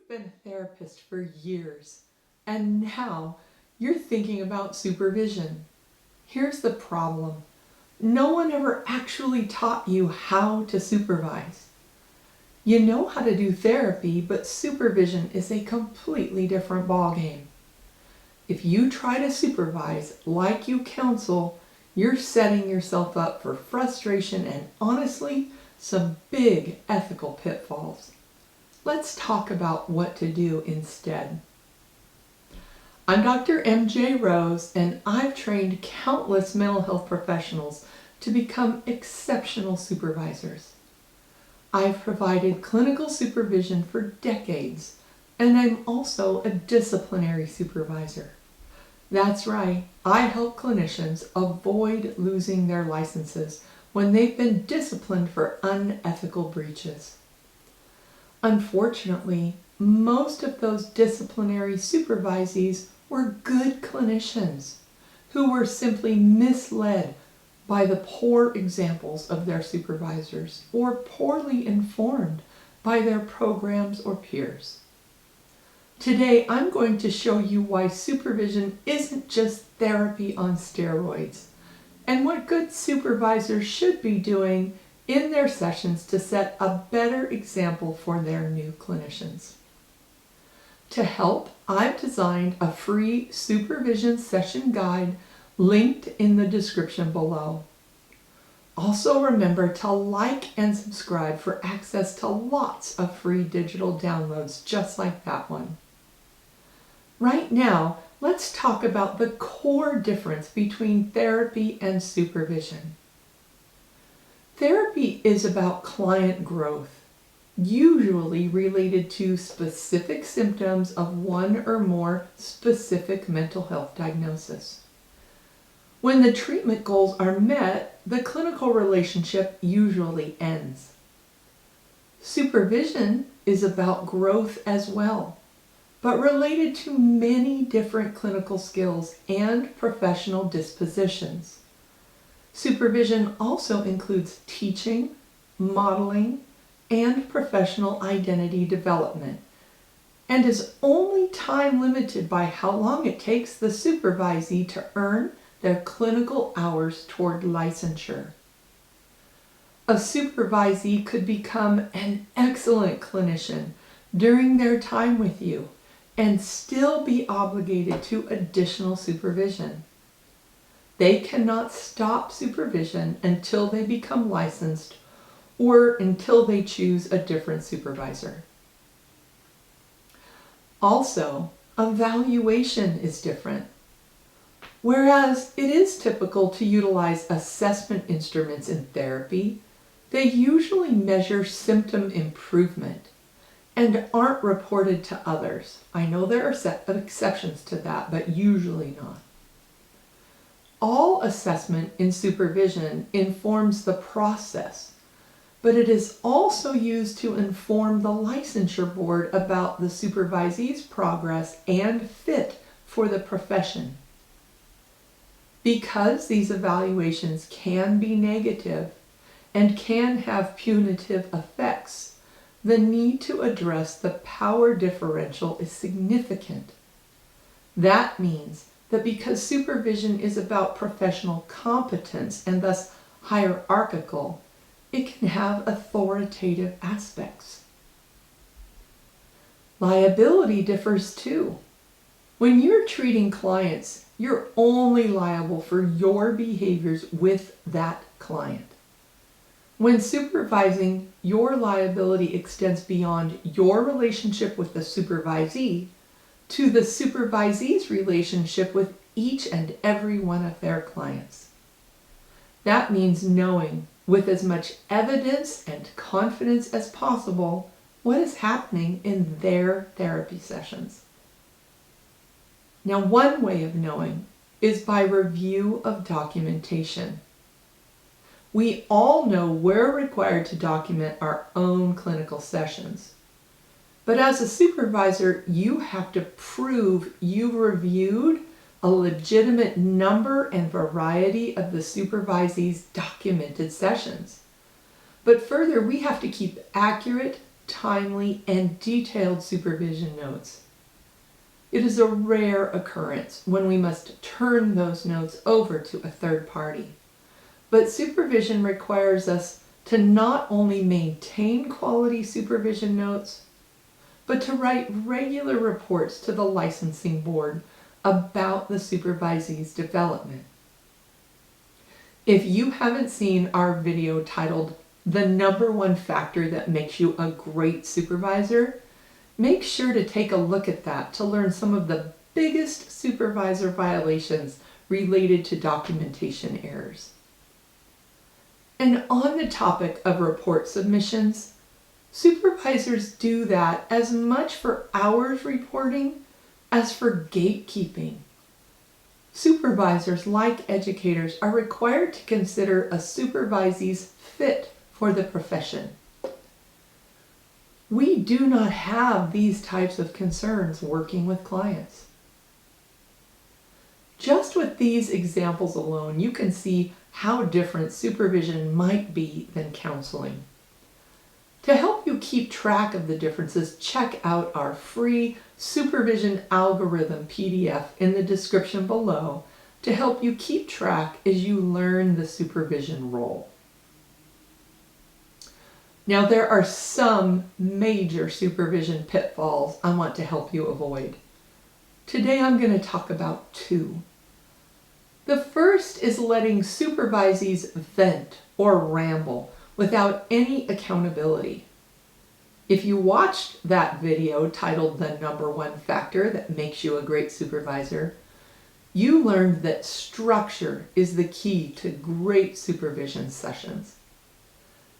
You've been a therapist for years, and now you're thinking about supervision. Here's the problem. No one ever actually taught you how to supervise. You know how to do therapy, but supervision is a completely different ballgame. If you try to supervise like you counsel, you're setting yourself up for frustration and, honestly, some big ethical pitfalls. Let's talk about what to do instead. I'm Dr. MJ Rose, and I've trained countless mental health professionals to become exceptional supervisors. I've provided clinical supervision for decades, and I'm also a disciplinary supervisor. That's right, I help clinicians avoid losing their licenses when they've been disciplined for unethical breaches. Unfortunately, most of those disciplinary supervisees were good clinicians who were simply misled by the poor examples of their supervisors or poorly informed by their programs or peers. Today, I'm going to show you why supervision isn't just therapy on steroids and what good supervisors should be doing in their sessions to set a better example for their new clinicians. To help, I've designed a free supervision session guide linked in the description below. Also remember to like and subscribe for access to lots of free digital downloads just like that one. Right now, let's talk about the core difference between therapy and supervision. Therapy is about client growth, usually related to specific symptoms of one or more specific mental health diagnosis. When the treatment goals are met, the clinical relationship usually ends. Supervision is about growth as well, but related to many different clinical skills and professional dispositions. Supervision also includes teaching, modeling, and professional identity development, and is only time limited by how long it takes the supervisee to earn their clinical hours toward licensure. A supervisee could become an excellent clinician during their time with you and still be obligated to additional supervision. They cannot stop supervision until they become licensed or until they choose a different supervisor. Also, evaluation is different. Whereas it is typical to utilize assessment instruments in therapy, they usually measure symptom improvement and aren't reported to others. I know there are exceptions to that, but usually not. All assessment in supervision informs the process, but it is also used to inform the licensure board about the supervisee's progress and fit for the profession. Because these evaluations can be negative and can have punitive effects, the need to address the power differential is significant. That means that because supervision is about professional competence and thus hierarchical, it can have authoritative aspects. Liability differs too. When you're treating clients, you're only liable for your behaviors with that client. When supervising, your liability extends beyond your relationship with the supervisee to the supervisee's relationship with each and every one of their clients. That means knowing with as much evidence and confidence as possible what is happening in their therapy sessions. Now, one way of knowing is by review of documentation. We all know we're required to document our own clinical sessions. But as a supervisor, you have to prove you've reviewed a legitimate number and variety of the supervisee's documented sessions. But further, we have to keep accurate, timely, and detailed supervision notes. It is a rare occurrence when we must turn those notes over to a third party. But supervision requires us to not only maintain quality supervision notes, but to write regular reports to the licensing board about the supervisee's development. If you haven't seen our video titled "The #1 Factor That Makes You a Great Supervisor," make sure to take a look at that to learn some of the biggest supervisor violations related to documentation errors. And on the topic of report submissions, supervisors do that as much for hours reporting as for gatekeeping. Supervisors, like educators, are required to consider a supervisee's fit for the profession. We do not have these types of concerns working with clients. Just with these examples alone, you can see how different supervision might be than counseling. To help you keep track of the differences, check out our free Supervision Algorithm PDF in the description below to help you keep track as you learn the supervision role. Now, there are some major supervision pitfalls I want to help you avoid. Today I'm going to talk about 2. The first is letting supervisees vent or ramble without any accountability. If you watched that video titled "The #1 Factor That Makes You a Great Supervisor," you learned that structure is the key to great supervision sessions.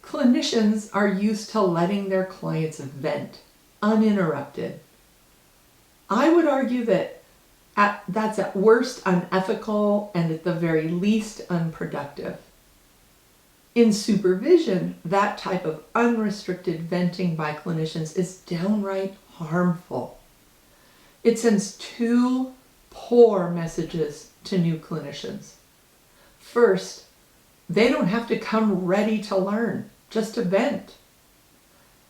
Clinicians are used to letting their clients vent uninterrupted. I would argue that that's at worst unethical and at the very least unproductive. In supervision, that type of unrestricted venting by clinicians is downright harmful. It sends 2 poor messages to new clinicians. First, they don't have to come ready to learn, just to vent.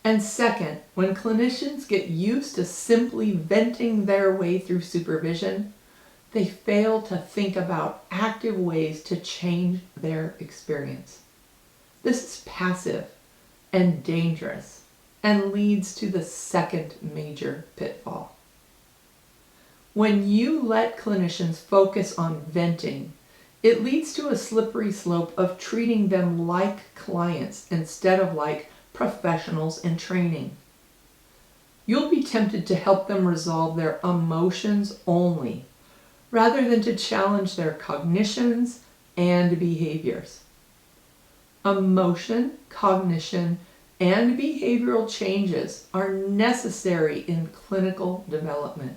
And second, when clinicians get used to simply venting their way through supervision, they fail to think about active ways to change their experience. This is passive and dangerous and leads to the second major pitfall. When you let clinicians focus on venting, it leads to a slippery slope of treating them like clients instead of like professionals in training. You'll be tempted to help them resolve their emotions only, rather than to challenge their cognitions and behaviors. Emotion, cognition, and behavioral changes are necessary in clinical development.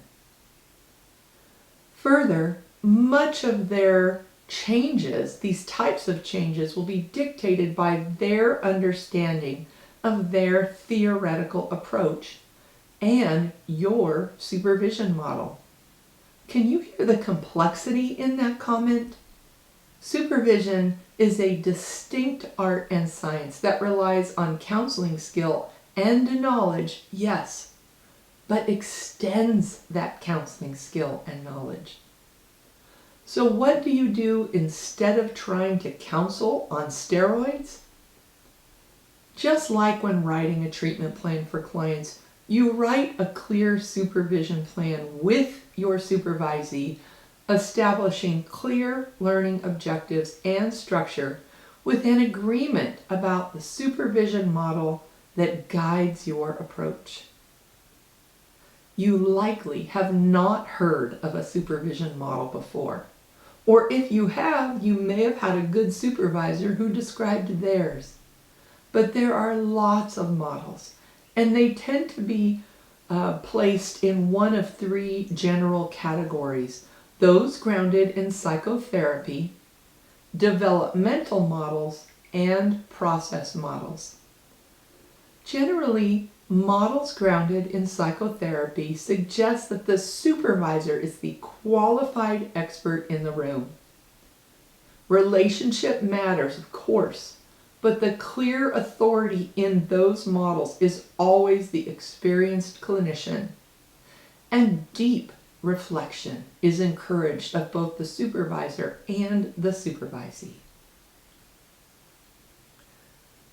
Further, much of their changes, these types of changes, will be dictated by their understanding of their theoretical approach and your supervision model. Can you hear the complexity in that comment? Supervision is a distinct art and science that relies on counseling skill and knowledge, yes, but extends that counseling skill and knowledge. So what do you do instead of trying to counsel on steroids? Just like when writing a treatment plan for clients, you write a clear supervision plan with your supervisee, establishing clear learning objectives and structure with an agreement about the supervision model that guides your approach. You likely have not heard of a supervision model before. Or if you have, you may have had a good supervisor who described theirs. But there are lots of models, and they tend to be placed in one of 3 general categories: those grounded in psychotherapy, developmental models, and process models. Generally, models grounded in psychotherapy suggest that the supervisor is the qualified expert in the room. Relationship matters, of course, but the clear authority in those models is always the experienced clinician, and deep reflection is encouraged of both the supervisor and the supervisee.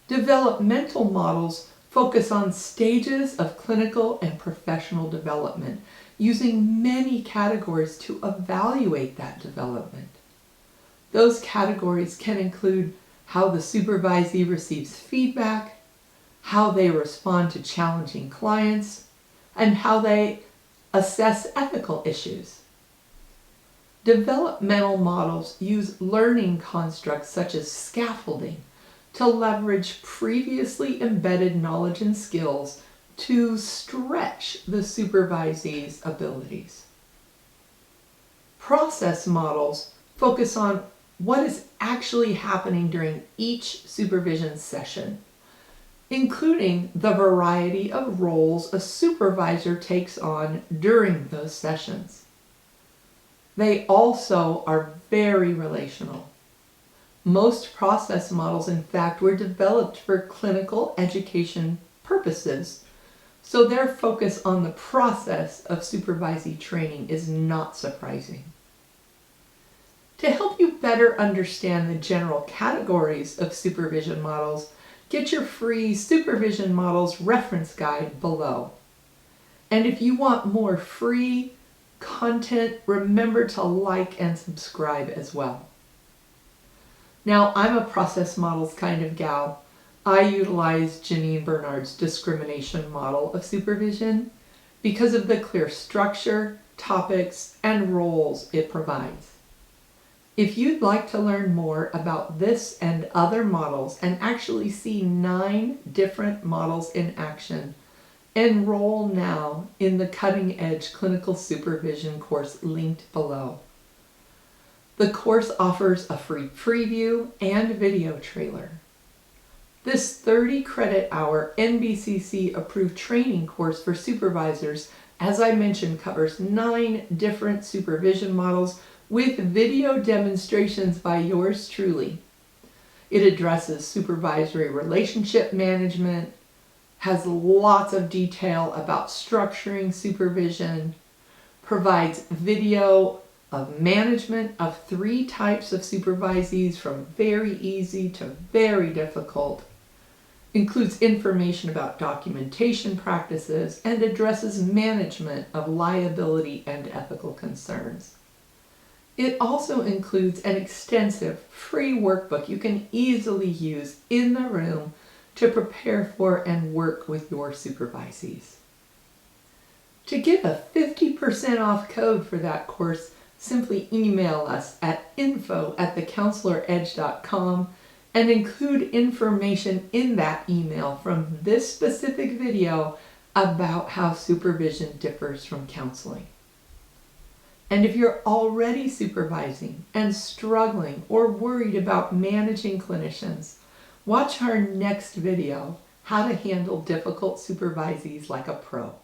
Developmental models focus on stages of clinical and professional development, using many categories to evaluate that development. Those categories can include how the supervisee receives feedback, how they respond to challenging clients, and how they assess ethical issues. Developmental models use learning constructs such as scaffolding to leverage previously embedded knowledge and skills to stretch the supervisee's abilities. Process models focus on what is actually happening during each supervision session, including the variety of roles a supervisor takes on during those sessions. They also are very relational. Most process models, in fact, were developed for clinical education purposes, so their focus on the process of supervisee training is not surprising. To help you better understand the general categories of supervision models, get your free Supervision Models Reference guide below. And if you want more free content, remember to like and subscribe as well. Now, I'm a process models kind of gal. I utilize Janine Bernard's discrimination model of supervision because of the clear structure, topics, and roles it provides. If you'd like to learn more about this and other models and actually see 9 different models in action, enroll now in the Cutting Edge Clinical Supervision course linked below. The course offers a free preview and video trailer. This 30-credit hour NBCC approved training course for supervisors, as I mentioned, covers 9 different supervision models with video demonstrations by yours truly. It addresses supervisory relationship management, has lots of detail about structuring supervision, provides video of management of 3 types of supervisees from very easy to very difficult, includes information about documentation practices, and addresses management of liability and ethical concerns. It also includes an extensive free workbook you can easily use in the room to prepare for and work with your supervisees. To get a 50% off code for that course, simply email us at info@thecounseloredge.com and include information in that email from this specific video about how supervision differs from counseling. And if you're already supervising and struggling or worried about managing clinicians, watch our next video, How to Handle Difficult Supervisees Like a Pro.